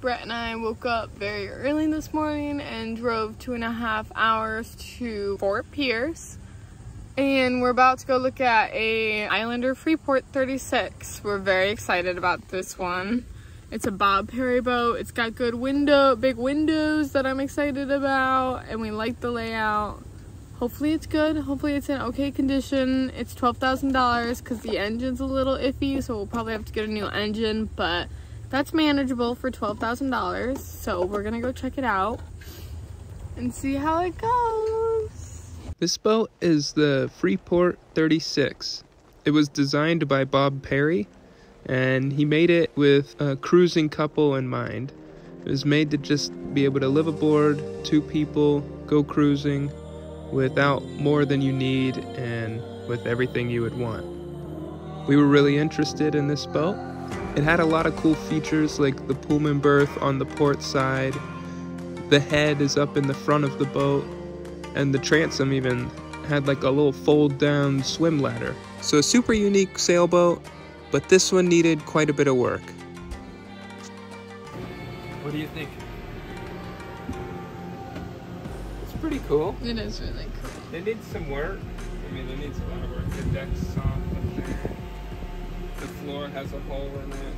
Brett and I woke up very early this morning and drove 2.5 hours to Fort Pierce. And we're about to go look at a Islander Freeport 36. We're very excited about this one. It's a Bob Perry boat. It's got good big windows that I'm excited about, and we like the layout. Hopefully it's good. Hopefully it's in okay condition. It's $12,000 because the engine's a little iffy, so we'll probably have to get a new engine, but that's manageable for $12,000. So we're gonna go check it out and see how it goes. This boat is the Freeport 36. It was designed by Bob Perry, and he made it with a cruising couple in mind. It was made to just be able to live aboard, 2 people, go cruising without more than you need and with everything you would want. We were really interested in this boat. It had a lot of cool features like the Pullman berth on the port side. The head is up in the front of the boat, and the transom even had like a little fold down swim ladder. So a super unique sailboat, but this one needed quite a bit of work. What do you think? It's pretty cool. It is really cool. It needs some work. I mean, it needs a lot of work. The deck's soft up there. The floor has a hole in it.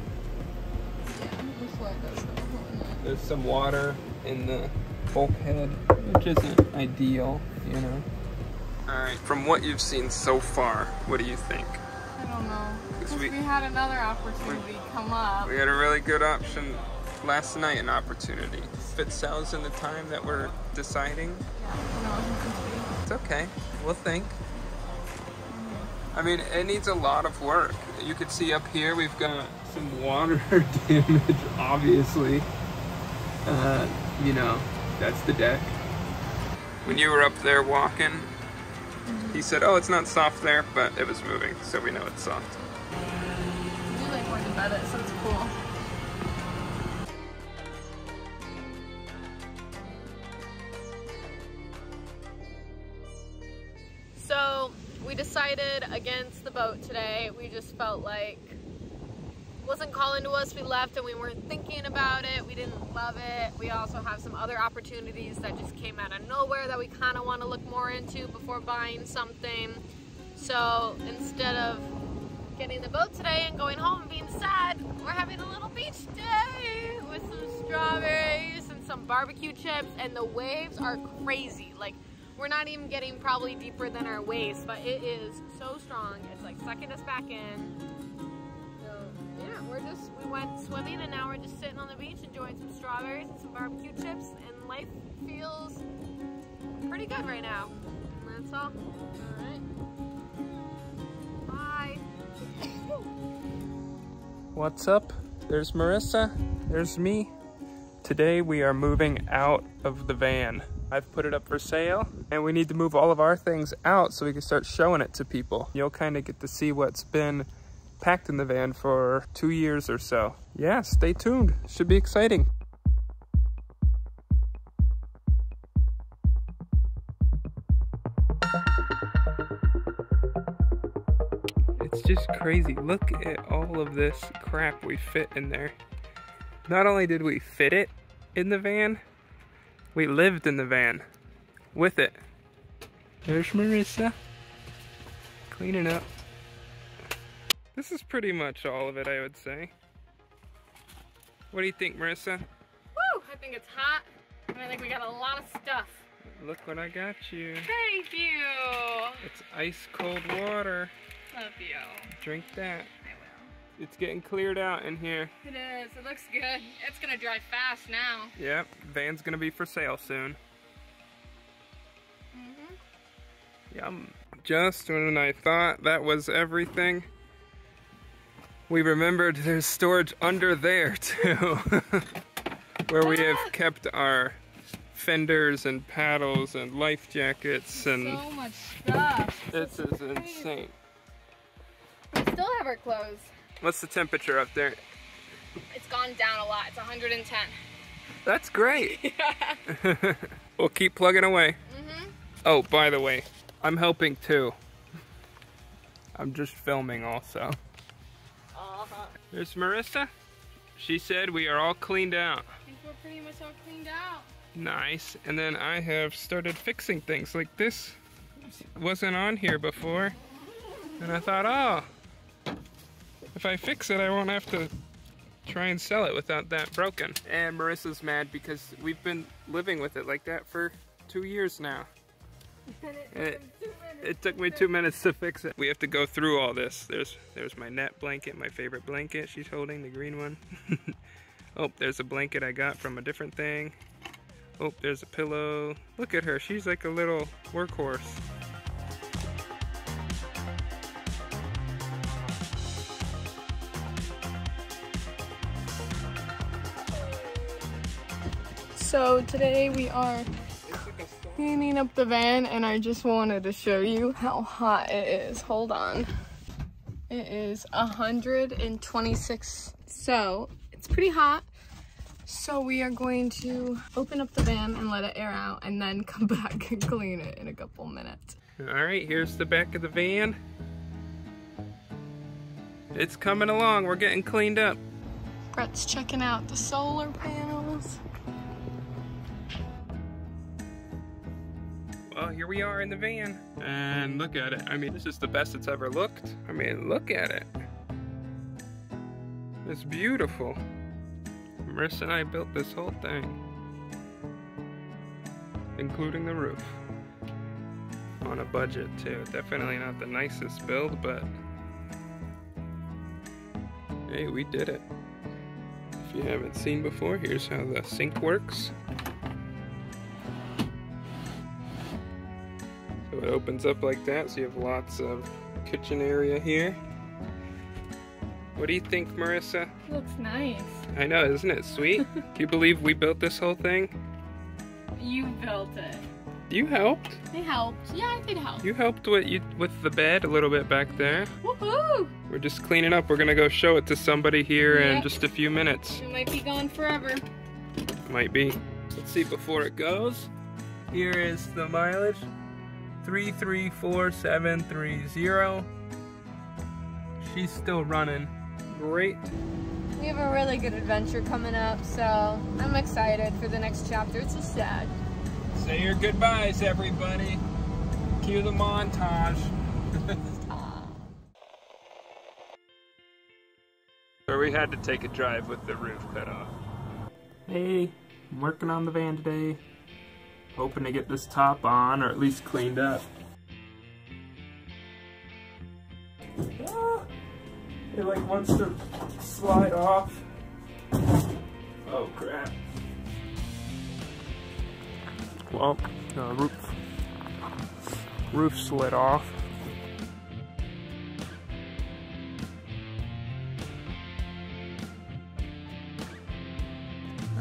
Yeah, the floor does have a hole in it. There's some water in the bulkhead, which isn't ideal, you know. Alright, from what you've seen so far, what do you think? I don't know. Because we had another opportunity come up. We had a really good option last night, an opportunity. If it sells in the time that we're deciding, it's okay. We'll think. I mean, it needs a lot of work. You could see up here we've got some water damage, obviously. You know, that's the deck. When you were up there walking, he said, oh, it's not soft there, but it was moving, so we know it's soft. I do like where to bed it, so it's cool. So we decided against the boat today. We just felt like it wasn't calling to us. We left and we weren't thinking about it. We didn't love it. We also have some other opportunities that just came out of nowhere that we kind of want to look more into before buying something. So instead of getting the boat today and going home and being sad, we're having a little beach day with some strawberries and some barbecue chips, and the waves are crazy. Like, we're not even getting probably deeper than our waist, but it is so strong. It's like sucking us back in. So yeah, we went swimming and now we're just sitting on the beach enjoying some strawberries and some barbecue chips, and life feels pretty good right now. And that's all. All right. Bye. What's up? There's Marissa. There's me. Today we are moving out of the van. I've put it up for sale, and we need to move all of our things out so we can start showing it to people. You'll kind of get to see what's been packed in the van for 2 years or so. Yeah, stay tuned. Should be exciting. It's just crazy. Look at all of this crap we fit in there. Not only did we fit it in the van, we lived in the van with it. There's Marissa cleaning up. This is pretty much all of it, I would say. What do you think, Marissa? Woo! I think it's hot, and I think we got a lot of stuff. Look what I got you. Thank you. It's ice cold water. Love you. Drink that. I will. It's getting cleared out in here. It is. It looks good. It's gonna dry fast now. Yep, van's gonna be for sale soon. Yum. Just when I thought that was everything, we remembered there's storage under there too, where we have kept our fenders and paddles and life jackets and so much stuff. This is insane. We still have our clothes. What's the temperature up there? It's gone down a lot. It's 110. That's great. Yeah. We'll keep plugging away. Oh, by the way, I'm helping too. I'm just filming also. There's Marissa. She said we are all cleaned out. I think we're pretty much all cleaned out. Nice. And then I have started fixing things. Like this wasn't on here before. And I thought, oh, if I fix it, I won't have to try and sell it without that broken. And Marissa's mad because we've been living with it like that for 2 years now. It took me 2 minutes to fix it. We have to go through all this. There's my net blanket, my favorite blanket she's holding, the green one. Oh, there's a blanket I got from a different thing. Oh, there's a pillow. Look at her, she's like a little workhorse. So today we are cleaning up the van, and I just wanted to show you how hot it is. Hold on. It is 126, so it's pretty hot. So we are going to open up the van and let it air out and then come back and clean it in a couple minutes. All right, here's the back of the van. It's coming along, we're getting cleaned up. Brett's checking out the solar panels. Well, here we are in the van, and look at it. I mean, this is the best it's ever looked. I mean, look at it. It's beautiful. Marissa and I built this whole thing, including the roof, on a budget too. Definitely not the nicest build, but hey, we did it. If you haven't seen before, here's how the sink works. So it opens up like that, so you have lots of kitchen area here. What do you think, Marissa? Looks nice. I know, isn't it sweet? Do you believe we built this whole thing? You built it. You helped. I helped. Yeah, I did help. You helped with the bed a little bit back there. Woohoo! We're just cleaning up. We're gonna go show it to somebody here in just a few minutes. It might be gone forever. Might be. Let's see before it goes. Here is the mileage. 334,730. She's still running. Great. We have a really good adventure coming up, so I'm excited for the next chapter. It's just sad. Say your goodbyes, everybody. Cue the montage. So we had to take a drive with the roof cut off. Hey, I'm working on the van today. Hoping to get this top on, or at least cleaned up. It like wants to slide off. Oh crap. Well, the roof slid off.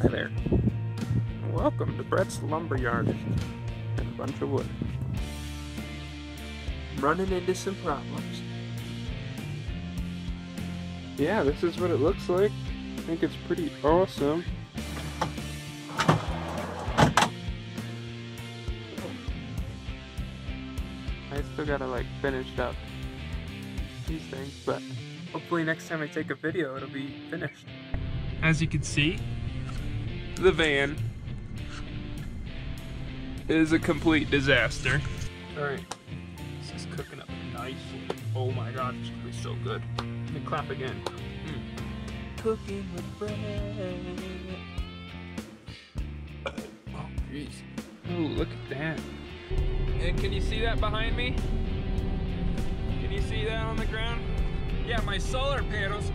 Hi there. Welcome to Brett's Lumberyard and a bunch of wood. Running into some problems. Yeah, this is what it looks like. I think it's pretty awesome. I still gotta like finish up these things, but hopefully next time I take a video it'll be finished. As you can see, the van is a complete disaster. Alright, this is cooking up nicely. Oh my god, it's gonna be so good. Let me clap again. Cooking with bread. Oh jeez. Oh, look at that. And can you see that behind me? Can you see that on the ground? Yeah, my solar panels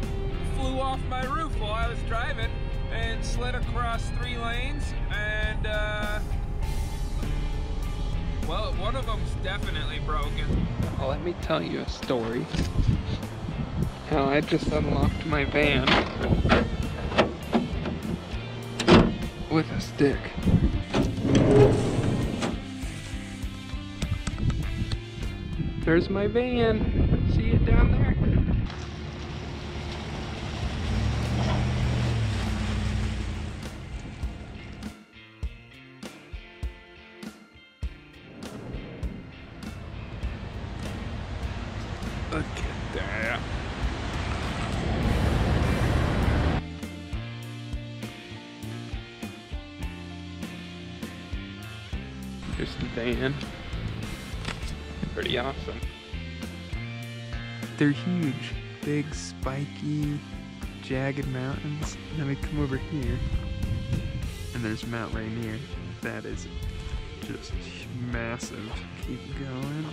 flew off my roof while I was driving and slid across 3 lanes, and well, one of them's definitely broken. Well, let me tell you a story. How I just unlocked my van with a stick. There's my van. See it down there? Look at that. Here's the van. Pretty awesome. They're huge. Big, spiky, jagged mountains. And then we come over here, and there's Mount Rainier. That is just massive. Keep going.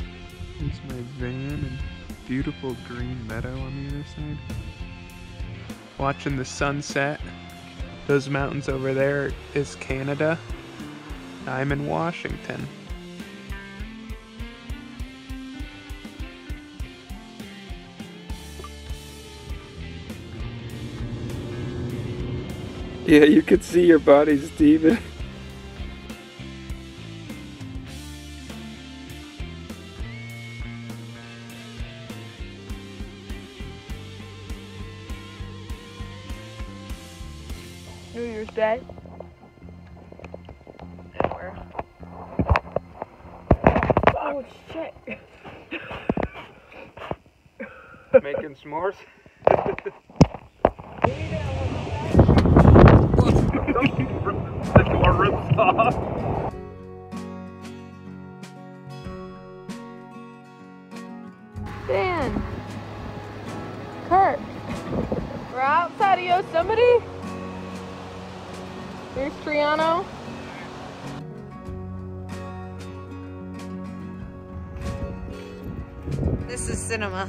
Here's my van and beautiful green meadow on the other side. Watching the sunset. Those mountains over there is Canada. I'm in Washington. Yeah, you could see your body, Steven. New Year's Day. And we're... Oh shit! Making s'mores? The door rips off. Dan! Kurt! We're outside of Yosemite? Here's Triano. This is cinema.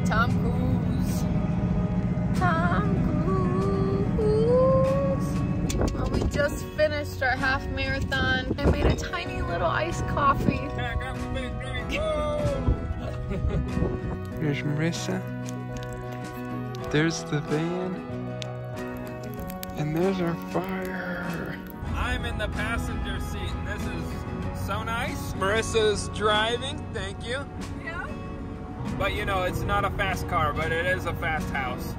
Tom Cruise. Tom Cruise. Well, we just finished our half marathon. I made a tiny little iced coffee. There's Marissa. There's the van. And there's our fire. I'm in the passenger seat, and this is so nice. Marissa's driving, thank you. Yeah. But you know, it's not a fast car, but it is a fast house.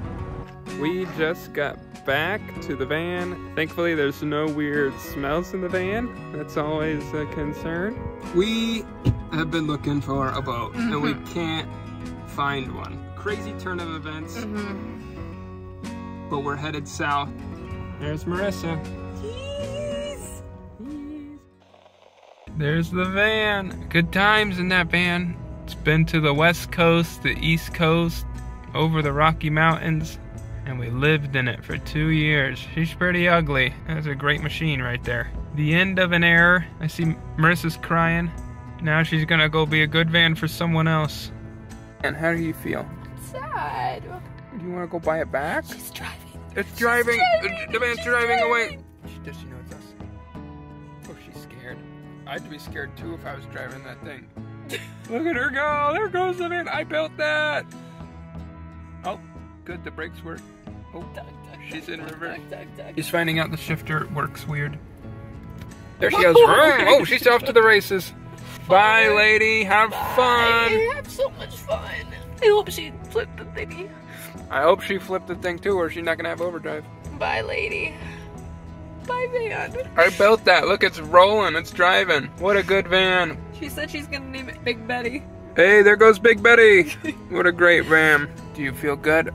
We just got back to the van. Thankfully, there's no weird smells in the van. That's always a concern. We have been looking for a boat, and we can't find one. Crazy turn of events. But we're headed south. There's Marissa. Jeez. There's the van. Good times in that van. It's been to the west coast, the east coast, over the Rocky Mountains, and we lived in it for 2 years. She's pretty ugly. That's a great machine right there. The end of an era. I see Marissa's crying. Now she's gonna go be a good van for someone else. And how do you feel? Sad. Do you want to go buy it back? She's driving. It's driving. The van's driving away. Does she know it's us? Oh, she's scared. I'd be scared too if I was driving that thing. Look at her go. There goes the van. I built that. Oh, good. The brakes work. Oh, she's in reverse. He's finding out the shifter works weird. There she goes. Oh, she's off to the races. Bye, lady. Have fun. I have so much fun. I hope she flipped the thingy. I hope she flipped the thing too, or she's not gonna have overdrive. Bye, lady. Bye, van. I built that. Look, it's rolling. It's driving. What a good van. She said she's gonna name it Big Betty. Hey, there goes Big Betty. What a great van. Do you feel good?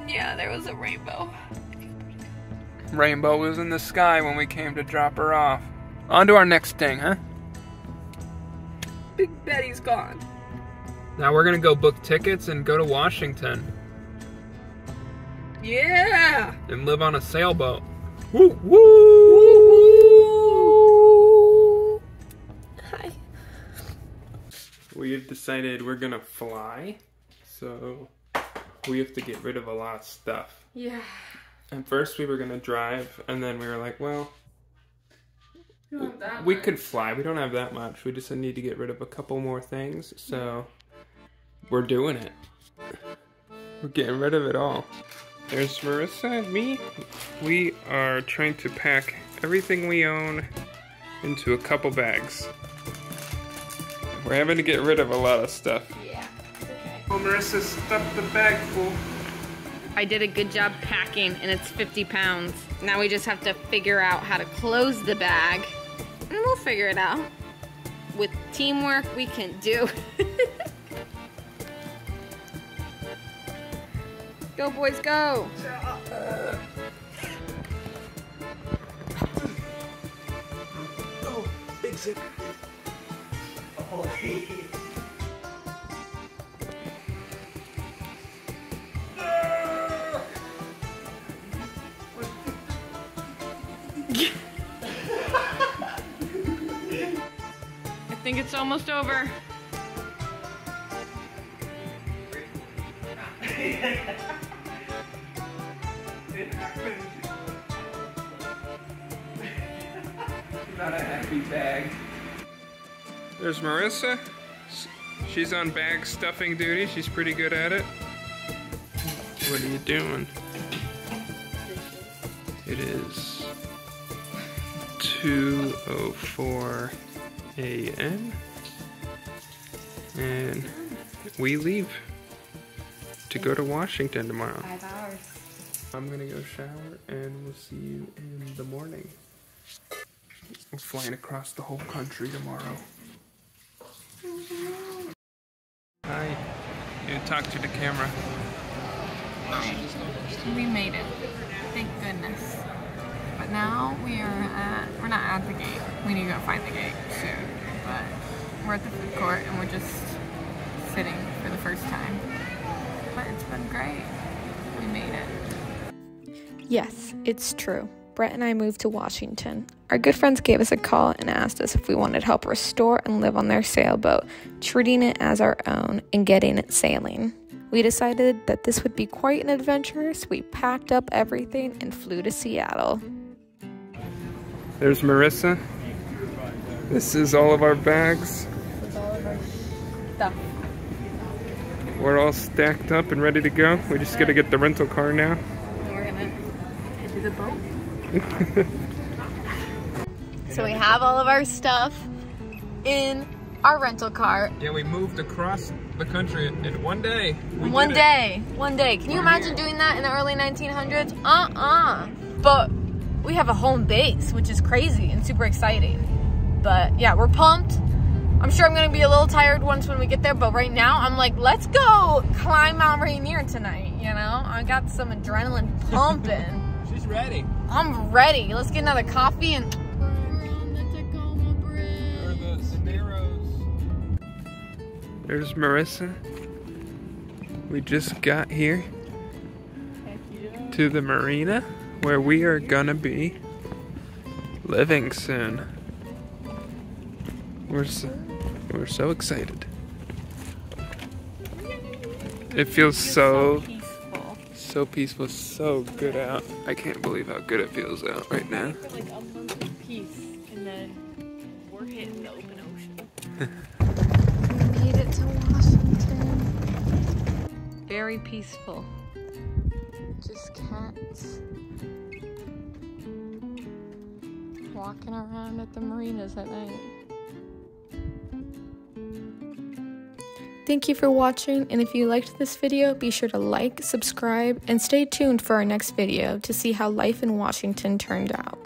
Yeah, there was a rainbow. Rainbow was in the sky when we came to drop her off. On to our next thing, huh? Big Betty's gone. Now we're gonna go book tickets and go to Washington. Yeah! And live on a sailboat. Woo! Woo! Hi. We've decided we're gonna fly, so we have to get rid of a lot of stuff. Yeah. At first we were gonna drive, and then we were like, well, we could fly. We don't have that much. We just need to get rid of a couple more things, so we're doing it. We're getting rid of it all. There's Marissa and me. We are trying to pack everything we own into a couple bags. We're having to get rid of a lot of stuff. Yeah. Okay. Oh, Marissa stuffed the bag full. I did a good job packing, and it's 50 pounds. Now we just have to figure out how to close the bag, and we'll figure it out. With teamwork, we can do. Go, boys, go. Oh, big zip. Oh, hey. I think it's almost over. It happened. Not a happy bag. There's Marissa. She's on bag stuffing duty. She's pretty good at it. What are you doing? It is 2:04 a.m. and we leave to go to Washington tomorrow. 5 hours. I'm gonna go shower and we'll see you in the morning. We're flying across the whole country tomorrow. Hi. You talk to the camera. We made it. Thank goodness. But now we're not at the gate. We need to go find the gate soon. But we're at the food court and we're just sitting for the first time. But it's been great. We made it. Yes, it's true. Brett and I moved to Washington. Our good friends gave us a call and asked us if we wanted help restore and live on their sailboat, treating it as our own and getting it sailing. We decided that this would be quite an adventure, so we packed up everything and flew to Seattle. There's Marissa. This is all of our bags. With all of our stuff. We're all stacked up and ready to go. We just gotta get the rental car now. We're gonna head to the boat. So we have all of our stuff in our rental car. Yeah, we moved across the country in one day. One day. Can you imagine doing that in the early 1900s? But we have a home base, which is crazy and super exciting. But yeah, we're pumped. I'm sure I'm gonna be a little tired once when we get there, but right now I'm like, let's go climb Mount Rainier tonight, you know? I got some adrenaline pumping. She's ready. I'm ready. Let's get another coffee and we're on the Tacoma Bridge. Or the Narrows. There's Marissa. We just got here to the marina where we are gonna be living soon. We're so excited. It feels so peaceful, so good out. I can't believe how good it feels out right now. For like a month of peace, and then we're hitting the open ocean. We made it to Washington. Very peaceful. Just cats walking around at the marinas at night. Thank you for watching, and if you liked this video, be sure to like, subscribe, and stay tuned for our next video to see how life in Washington turned out.